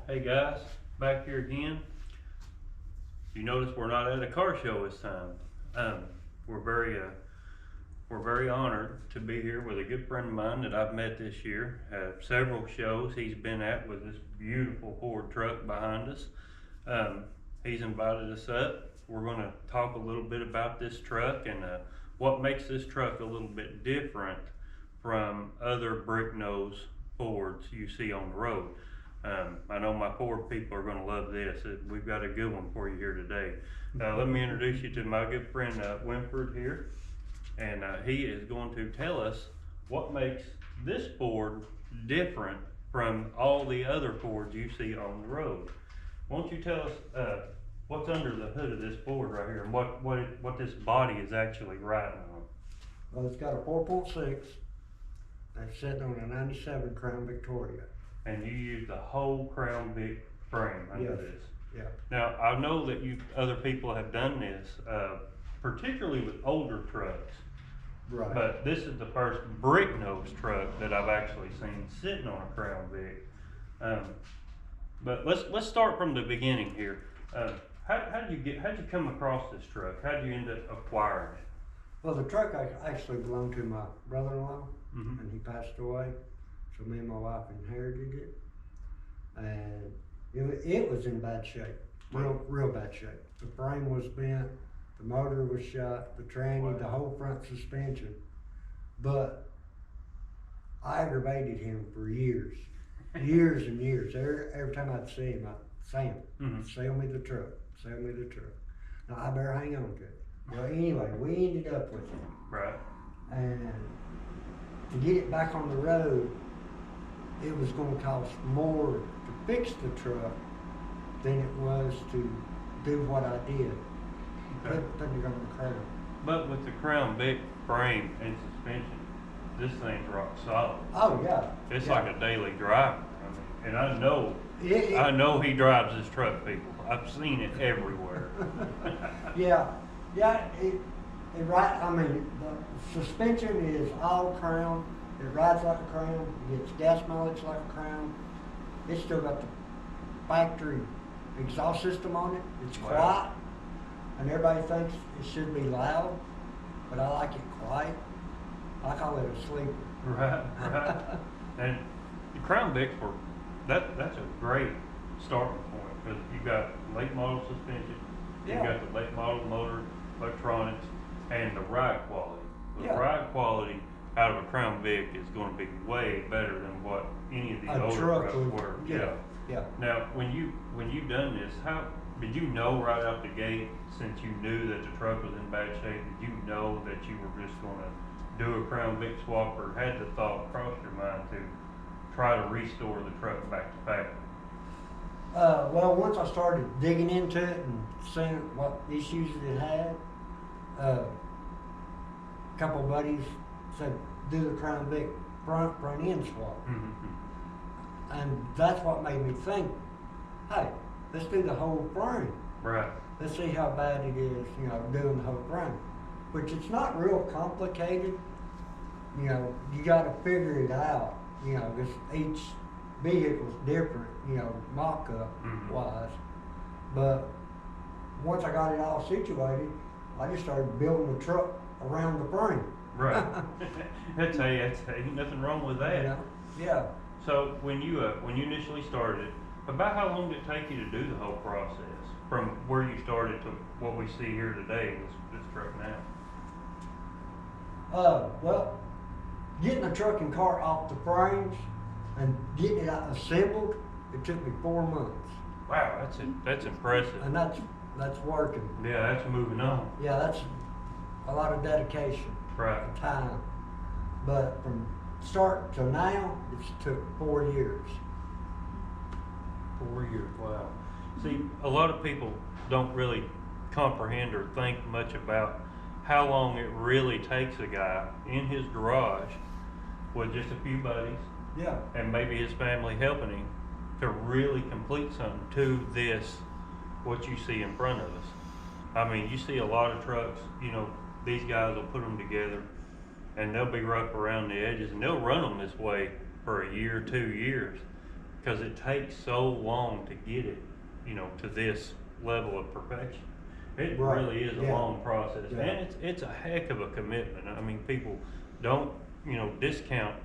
Hey guys, back here again. You notice we're not at a car show this time. We're very honored to be here with a good friend of mine that I've met this year. Several shows he's been at with this beautiful Ford truck behind us. He's invited us up. We're going to talk a little bit about this truck and what makes this truck a little bit different from other brick nose Fords you see on the road. I know my Ford people are going to love this. We've got a good one for you here today. Let me introduce you to my good friend Winford here, and he is going to tell us what makes this Ford different from all the other Fords you see on the road. Won't you tell us what's under the hood of this Ford right here, and what this body is actually riding on? Well, it's got a 4.6 that's sitting on a 97 Crown Victoria. And you use the whole Crown Vic frame under Yes. this. Yeah. Now, I know that other people have done this, particularly with older trucks. Right. But this is the first brick nose truck that I've actually seen sitting on a Crown Vic. But let's start from the beginning here. How'd you come across this truck? How'd you end up acquiring it? Well, the truck actually belonged to my brother-in-law, Mm-hmm. and he passed away. So me and my wife inherited it, and it was in bad shape, real bad shape. The frame was bent, the motor was shot, the tranny, the whole front suspension. But I aggravated him for years, years and years. Every time I'd see him, I'd say him, Mm-hmm. sell me the truck, sell me the truck. Now I better hang on to it. Well, anyway, we ended up with it. Right. And to get it back on the road, it was going to cost more to fix the truck than it was to do what I did. Okay. Put it on the Crown. But with the Crown Vic frame and suspension, this thing's rock solid. Oh yeah. It's yeah. like a daily driver. And I know he drives this truck, people. I've seen it everywhere. yeah, it right. I mean, the suspension is all Crown. It rides like a Crown. It gets gas mileage like a Crown. It's still got the factory exhaust system on it. It's Wow. quiet, and everybody thinks it should be loud, but I like it quiet. I call it a sleeper. Right. And the Crown Vics that's a great starting point because you got late model suspension, Yeah. you got the late model motor, electronics, and the ride quality. The Yeah. ride quality out of a Crown Vic is going to be way better than what any of the A older truck trucks would- were. yeah. Now, when you done this, how did you know right out the gate, since you knew that the truck was in bad shape? Did you know that you were just going to do a Crown Vic swap, or had the thought cross your mind to try to restore the truck back to factory? Well, once I started digging into it and seeing what issues it had, a couple of buddies said, do the Crown Vic front end swap. Mm-hmm. And that's what made me think, hey, let's do the whole frame. Right. Let's see how bad it is, doing the whole frame. Which it's not real complicated. You gotta figure it out, because each vehicle's different, mock-up Mhm. wise. But once I got it all situated, I just started building the truck around the frame. Right. That's ain't nothing wrong with that. Yeah. So when you initially started, about how long did it take you to do the whole process from where you started to what we see here today, this truck now? Well, getting the truck and cart off the frames and getting it assembled, it took me 4 months. Wow, that's impressive. And that's working. Yeah, that's moving on. Yeah, that's a lot of dedication. Right. And time. But from start to now, it's took 4 years. 4 years, wow. See, a lot of people don't really comprehend or think much about how long it really takes a guy in his garage with just a few buddies Yeah. and maybe his family helping him to really complete something to this, what you see in front of us. I mean, you see a lot of trucks, these guys will put them together and they'll be rough around the edges and they'll run them this way for a year, 2 years. because it takes so long to get it, you know, to this level of perfection. It Right, really is a yeah. long process, Yeah. and it's a heck of a commitment. I mean, people don't, you know, discount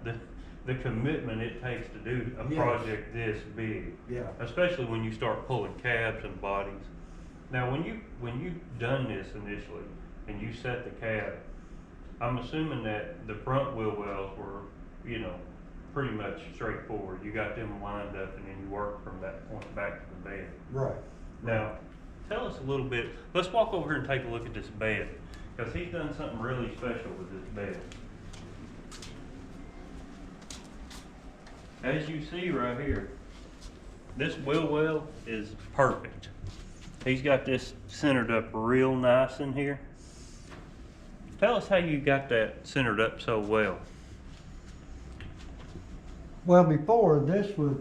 the commitment it takes to do a Yes. project this big. Yeah. Especially when you start pulling cabs and bodies. Now, when you've done this initially and you set the cab, I'm assuming that the front wheel wells were, you know, pretty much straightforward. You got them lined up and then you work from that point back to the bed. Right. Now, tell us a little bit, let's walk over here and take a look at this bed, because he's done something really special with this bed. As you see right here, this wheel well is perfect. He's got this centered up real nice in here. Tell us how you got that centered up so well. Well, before this was,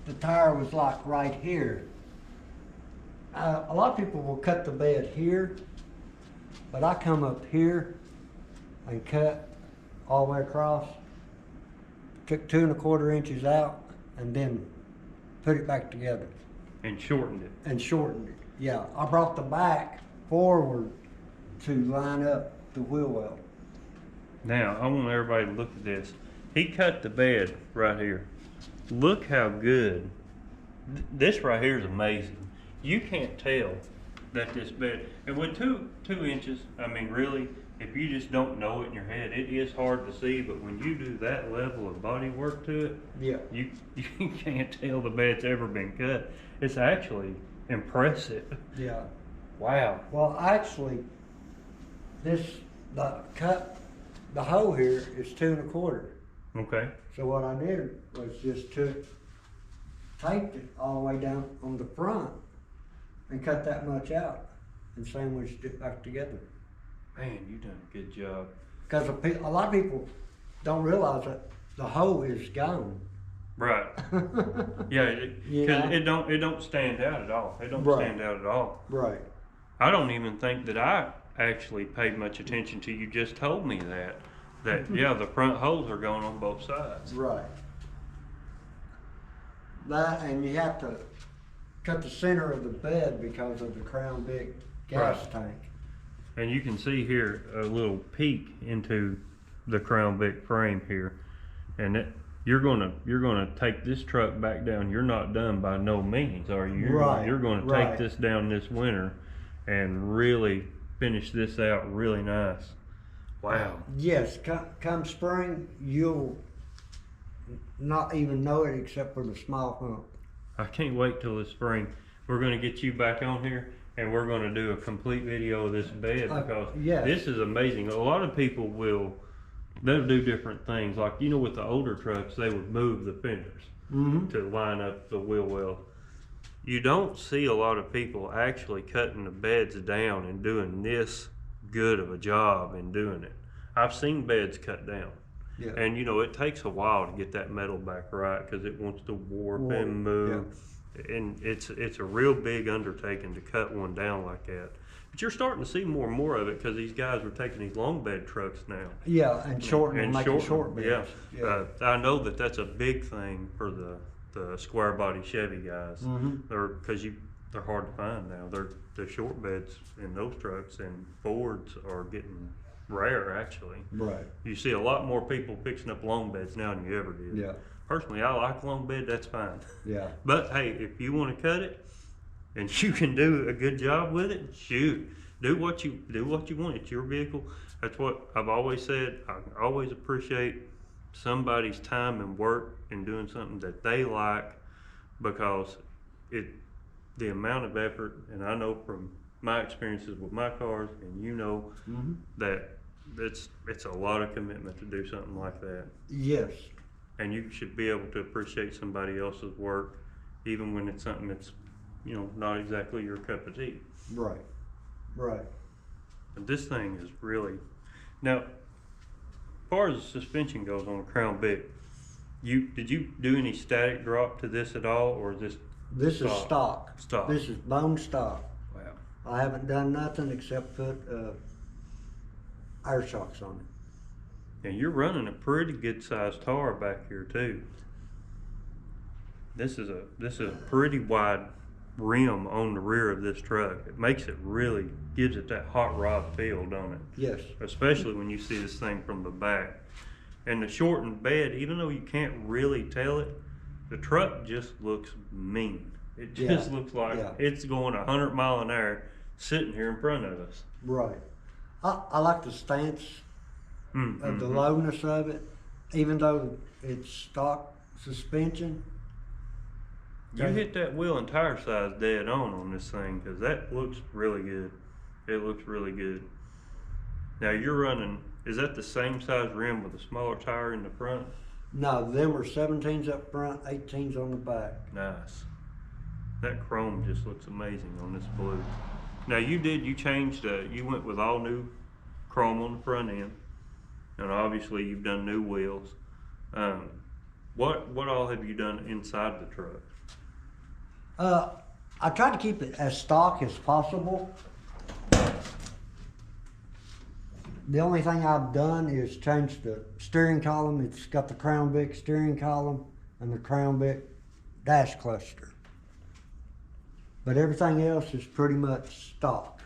the tire was like right here. A lot of people will cut the bed here, but I come up here and cut all the way across. Took 2 1/4 inches out and then put it back together And shortened it. and shortened it. Yeah, I brought the back forward to line up the wheel well. Now, I want everybody to look at this. He cut the bed right here. Look how good. This right here is amazing. You can't tell that this bed, and with two inches, I mean, really, if you just don't know it in your head, it is hard to see, but when you do that level of body work to it, Yeah. you can't tell the bed's ever been cut. It's actually impressive. Yeah. Wow. Well, actually, the hole here is 2 1/4. Okay. So what I did was just taped it all the way down on the front and cut that much out and sandwiched it back together. Man, you done a good job. Because a lot of people don't realize that the hole is gone. Right. Yeah, You because know? it don't stand out at all. It don't Right. stand out at all. Right. I don't even think that I actually paid much attention to you just told me that yeah, the front holes are going on both sides. Right. That, and you have to cut the center of the bed because of the Crown Vic gas Right. tank. And you can see here a little peek into the Crown Vic frame here, and you're gonna take this truck back down. You're not done by no means, are you? Right, You're gonna right. take this down this winter and really finish this out really nice. Wow. Yes, come spring, you'll not even know it except for the small hump. I can't wait till the spring. We're gonna get you back on here and we're gonna do a complete video of this bed because yes. this is amazing. A lot of people they'll do different things. Like, you know, with the older trucks, they would move the fenders Mm-hmm. to line up the wheel well. You don't see a lot of people actually cutting the beds down and doing this good of a job in doing it. I've seen beds cut down. Yeah. And you know, it takes a while to get that metal back right because it wants to warp and move. And it's a real big undertaking to cut one down like that. But you're starting to see more and more of it because these guys are taking these long bed trucks now. Yeah, and shorten And making shorten short them, beds. yeah. I know that's a big thing for the square body Chevy guys. Mhm. They're hard to find now. The short beds in those trucks, and Fords are getting rare actually. Right. You see a lot more people fixing up long beds now than you ever did. Yeah. Personally, I like a long bed, that's fine. Yeah. But hey, if you want to cut it and you can do a good job with it, shoot. Do what you want. It's your vehicle. That's what I've always said. I always appreciate somebody's time and work in doing something that they like, because the amount of effort, and I know from my experiences with my cars, and you know, Mm-hmm. that it's a lot of commitment to do something like that. Yes. And you should be able to appreciate somebody else's work, even when it's something that's, you know, not exactly your cup of tea. Right. Right. But this thing is really, now, as far as the suspension goes on a Crown Vic, did you do any static drop to this at all, or is this? This is stock. Stock. This is bone stock. Wow. I haven't done nothing except put air shocks on it. And you're running a pretty good sized tar back here too. This is a pretty wide rim on the rear of this truck. It makes it really, gives it that hot rod feel, don't it? Yes. Especially when you see this thing from the back. And the shortened bed, even though you can't really tell it, the truck just looks mean. It just looks like it's going 100 miles an hour sitting here in front of us. Right. I like the stance of the lowness of it, even though it's stock suspension. You hit that wheel and tire size dead on this thing, because that looks really good. It looks really good. Now you're running, is that the same size rim with a smaller tire in the front? No, them were 17s up front, 18s on the back. Nice. That chrome just looks amazing on this blue. Now you changed, you went with all new chrome on the front end, and obviously you've done new wheels. What all have you done inside the truck? I tried to keep it as stock as possible. The only thing I've done is change the steering column. It's got the Crown Vic steering column and the Crown Vic dash cluster. But everything else is pretty much stock.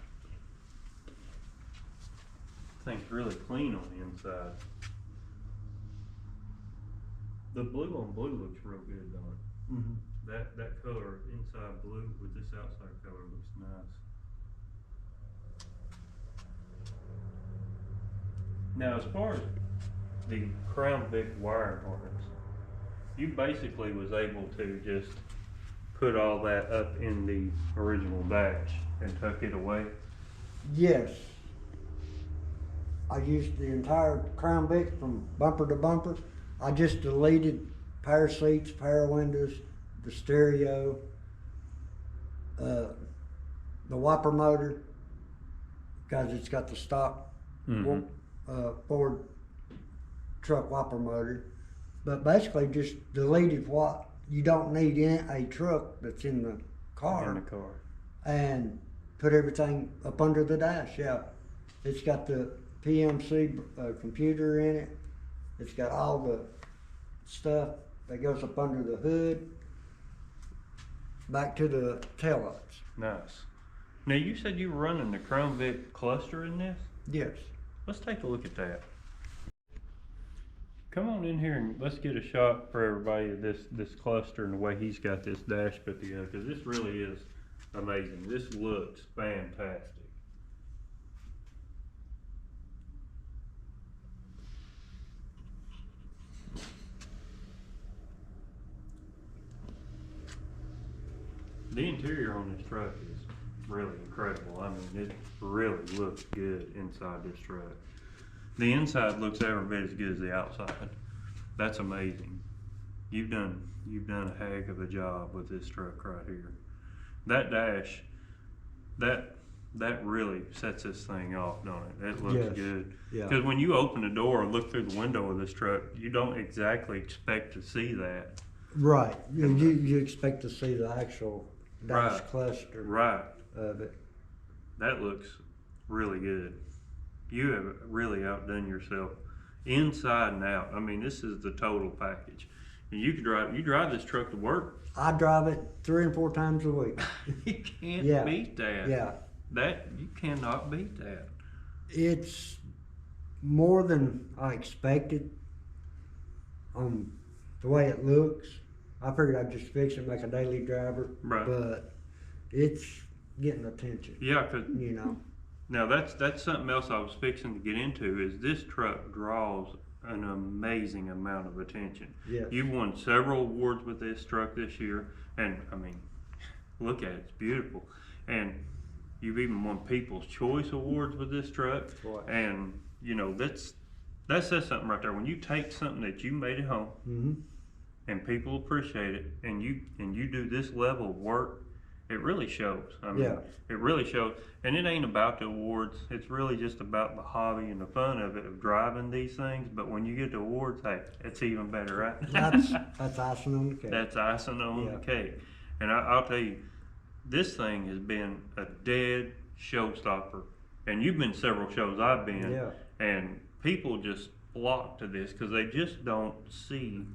Thing's really clean on the inside. The blue on blue looks real good, don't it? Mm-hmm. That color inside blue with this outside color looks nice. Now, as far as the Crown Vic wiring harness, you basically was able to just put all that up in the original dash and tuck it away? Yes. I used the entire Crown Vic from bumper to bumper. I just deleted power seats, power windows, the stereo, the wiper motor, because it's got the stock Ford truck wiper motor. But basically just deleted what you don't need in a truck that's in the car. In the car. And put everything up under the dash. Yeah, it's got the PMC computer in it. It's got all the stuff that goes up under the hood, back to the taillights. Nice. Now you said you were running the Crown Vic cluster in this? Yes. Let's take a look at that. Come on in here and let's get a shot for everybody of this cluster and the way he's got this dash put together, because this really is amazing. This looks fantastic. The interior on this truck is really incredible. I mean, it really looks good inside this truck. The inside looks every bit as good as the outside. That's amazing. You've done a heck of a job with this truck right here. That dash, that really sets this thing off, don't it? It looks good. Yeah. Because when you open the door and look through the window of this truck, you don't exactly expect to see that. Right. You expect to see the actual dash cluster Right. of it. That looks really good. You have really outdone yourself inside and out. I mean, this is the total package. And you drive this truck to work. I drive it 3 and 4 times a week. You can't beat that. Yeah. You cannot beat that. It's more than I expected on the way it looks. I figured I'd just fix it, make a daily driver. Right. But it's getting attention. Yeah, 'cause you know. Now that's something else I was fixing to get into, is this truck draws an amazing amount of attention. Yes. You've won several awards with this truck this year, and I mean, look at it, it's beautiful. And you've even won People's Choice Awards with this truck. Right. And you know, that says something right there. When you take something that you made at home and people appreciate it, and you do this level of work, it really shows. I mean, it really shows. And it ain't about the awards. It's really just about the hobby and the fun of it, of driving these things. But when you get the awards, hey, it's even better, right? That's icing on the cake. That's icing on the cake. And I'll tell you, this thing has been a dead showstopper. And you've been several shows I've been. Yeah. And people just flock to this because they just don't see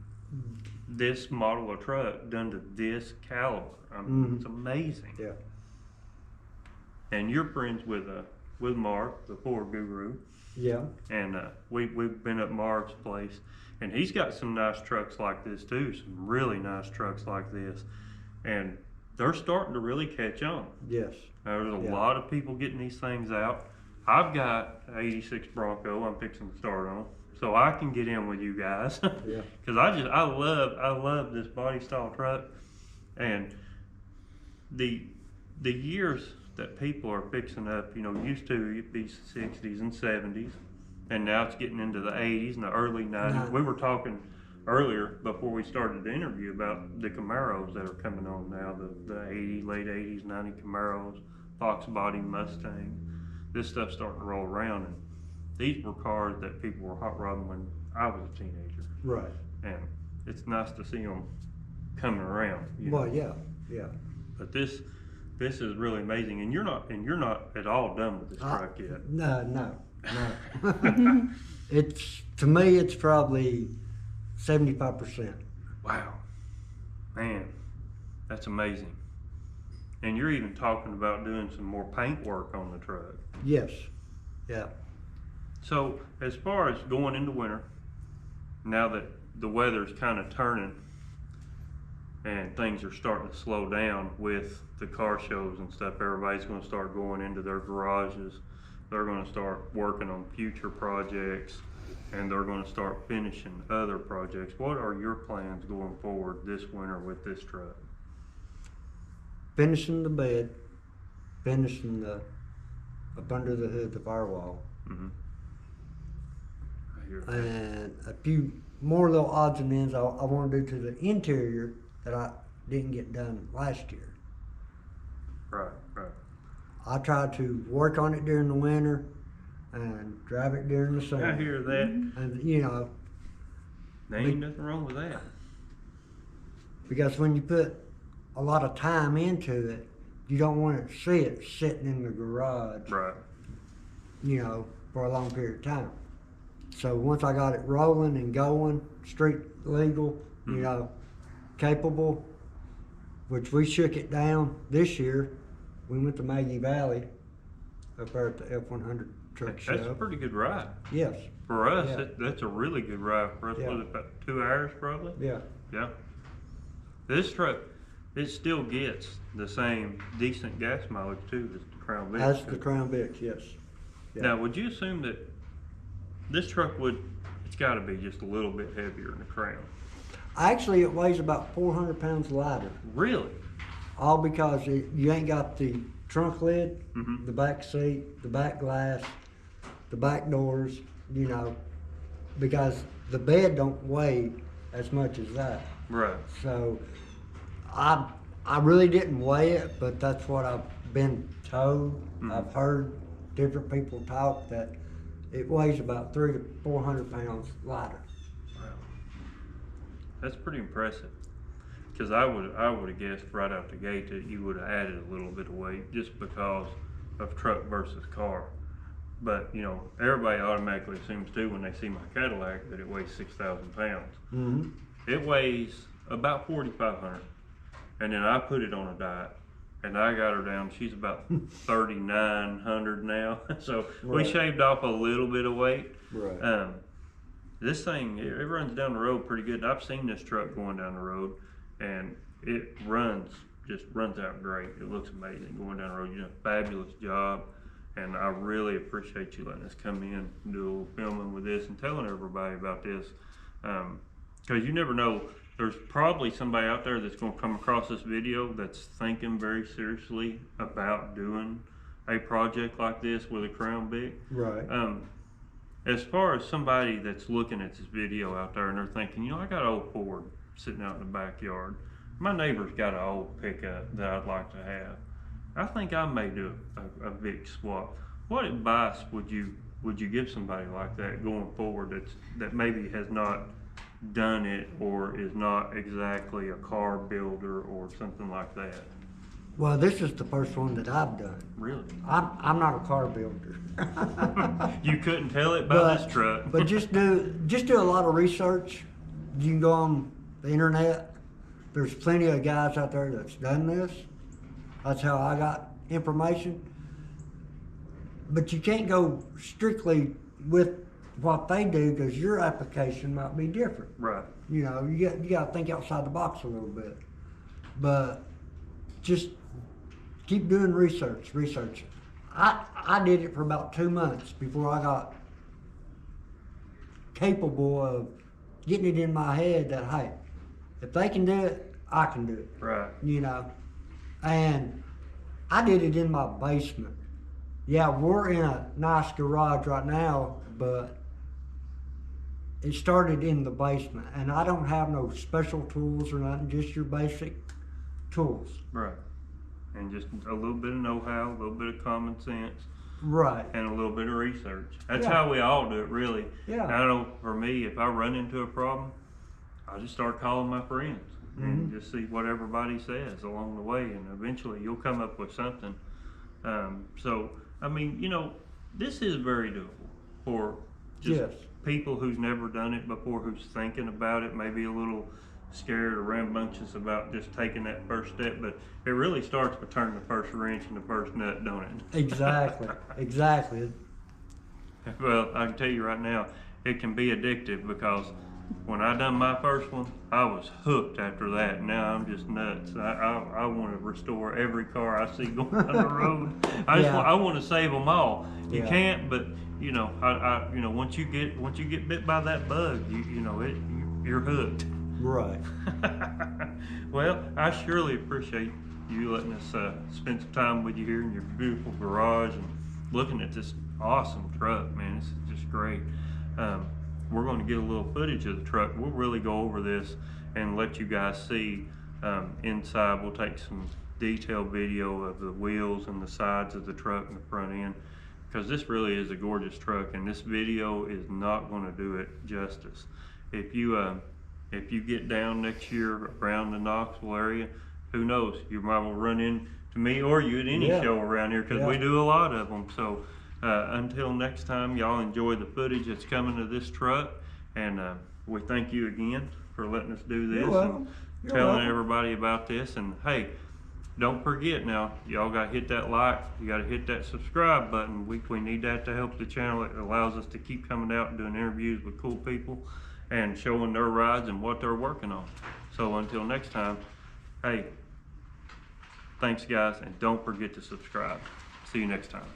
this model of truck done to this caliber. I mean, it's amazing. Yeah. And you're friends with Mark, the Ford guru, Yeah. and we've been at Mark's place, and he's got some nice trucks like this too, some really nice trucks like this, and they're starting to really catch on. Yes. There's a Yeah. lot of people getting these things out. I've got an '86 Bronco I'm fixing to start on, so I can get in with you guys. Yeah. Cause I love this body style truck, and the years that people are fixing up, you know, used to it'd be 60s and 70s, and now it's getting into the 80s and the early 90s. We were talking earlier before we started the interview about the Camaros that are coming on now, the late 80s, 90 Camaros, Fox body Mustang. This stuff's starting to roll around, and these were cars that people were hot rodding when I was a teenager, Right. and it's nice to see them coming around. You know? Well, yeah. Yeah. But this is really amazing, and you're not at all done with this truck yet. No. It's, to me, it's probably 75%. Wow, man, that's amazing. And you're even talking about doing some more paint work on the truck. Yes. Yeah. So as far as going into winter, now that the weather's kind of turning and things are starting to slow down with the car shows and stuff, everybody's going to start going into their garages. They're going to start working on future projects, and they're going to start finishing other projects. What are your plans going forward this winter with this truck? Finishing the bed, finishing the up under the hood, the firewall, Mm-hmm. I hear that. and a few more little odds and ends I want to do to the interior that I didn't get done last year. Right. I tried to work on it during the winter and drive it during the summer. I hear that. And you know, There ain't nothing wrong with that. because when you put a lot of time into it, you don't want to see it sitting in the garage, Right. you know, for a long period of time. So once I got it rolling and going, street legal, you know, capable, which we shook it down this year. We went to Maggie Valley up there at the F100 truck That's show. a pretty good ride. Yes, For us, Yeah. that's a really good ride for us. Yeah. Was it about 2 hours probably? yeah, Yeah. This truck, it still gets the same decent gas mileage too as the Crown Vic. that's the Crown Vic, yes. Yeah. Now, would you assume that this truck it's gotta be just a little bit heavier than the Crown? Actually, it weighs about 400 pounds lighter, Really? all because you ain't got the trunk lid, Mhm. the back seat, the back glass, the back doors, you know, because the bed don't weigh as much as that. Right. So I really didn't weigh it, but that's what I've been told. Mhm. I've heard different people talk that it weighs about 300 to 400 pounds lighter. Wow. That's pretty impressive. Because I would have guessed right out the gate that you would have added a little bit of weight just because of truck versus car. But you know, everybody automatically assumes too when they see my Cadillac that it weighs 6,000 pounds. Mm-hmm. It weighs about 4,500, and then I put it on a diet, and I got her down. She's about 3,900 now. So we Right. shaved off a little bit of weight. Right. This thing, it runs down the road pretty good. I've seen this truck going down the road, and it runs out great. It looks amazing going down the road. You did a fabulous job, and I really appreciate you letting us come in and do a little filming with this and telling everybody about this. Because you never know, there's probably somebody out there that's going to come across this video that's thinking very seriously about doing a project like this with a Crown Vic. Right. As far as somebody that's looking at this video out there and they're thinking, you know, I got an old Ford sitting out in the backyard. My neighbor's got an old pickup that I'd like to have. I think I may do a Vic swap. What advice would you give somebody like that going forward that maybe has not done it or is not exactly a car builder or something like that? Well, this is the first one that I've done. Really? I'm not a car builder. You couldn't tell it by this truck. But just do a lot of research. You can go on the internet. There's plenty of guys out there that's done this. That's how I got information. But you can't go strictly with what they do because your application might be different. Right. You know, you got to think outside the box a little bit. But just keep doing research. I did it for about 2 months before I got capable of getting it in my head that, hey, if they can do it, I can do it. Right. You know, and I did it in my basement. Yeah, we're in a nice garage right now, but it started in the basement, and I don't have no special tools or nothing, just your basic tools. Right. And just a little bit of know-how, a little bit of common sense, Right. and a little bit of research. That's Yeah. how we all do it, really. Yeah. I know for me, if I run into a problem, I just start calling my friends and just see what everybody says along the way, and eventually you'll come up with something. So, I mean, you know, this is very doable for just Yes. people who's never done it before, who's thinking about it, maybe a little scared or rambunctious about just taking that first step, but it really starts with turning the first wrench and the first nut, don't it? Exactly. Exactly. Well, I can tell you right now, it can be addictive because when I done my first one, I was hooked after that. Now I'm just nuts. I want to restore every car I see going down the road. I want to save them all. You Yeah. can't, but you know, you know, once you get bit by that bug, you're hooked. Right. Well, I surely appreciate you letting us spend some time with you here in your beautiful garage and looking at this awesome truck, man. It's just great. We're going to get a little footage of the truck. We'll really go over this and let you guys see inside. We'll take some detailed video of the wheels and the sides of the truck and the front end, because this really is a gorgeous truck, and this video is not going to do it justice. If you get down next year around the Knoxville area, who knows, you might well run into me or you at any Yeah. show around here, because we do a lot of them. So until next time, y'all enjoy the footage that's coming to this truck, and we thank you again for letting us do this and telling everybody about this. And hey, don't forget now, y'all got to hit that like, you got to hit that subscribe button. We need that to help the channel. It allows us to keep coming out and doing interviews with cool people and showing their rides and what they're working on. So until next time, hey, thanks guys, and don't forget to subscribe. See you next time.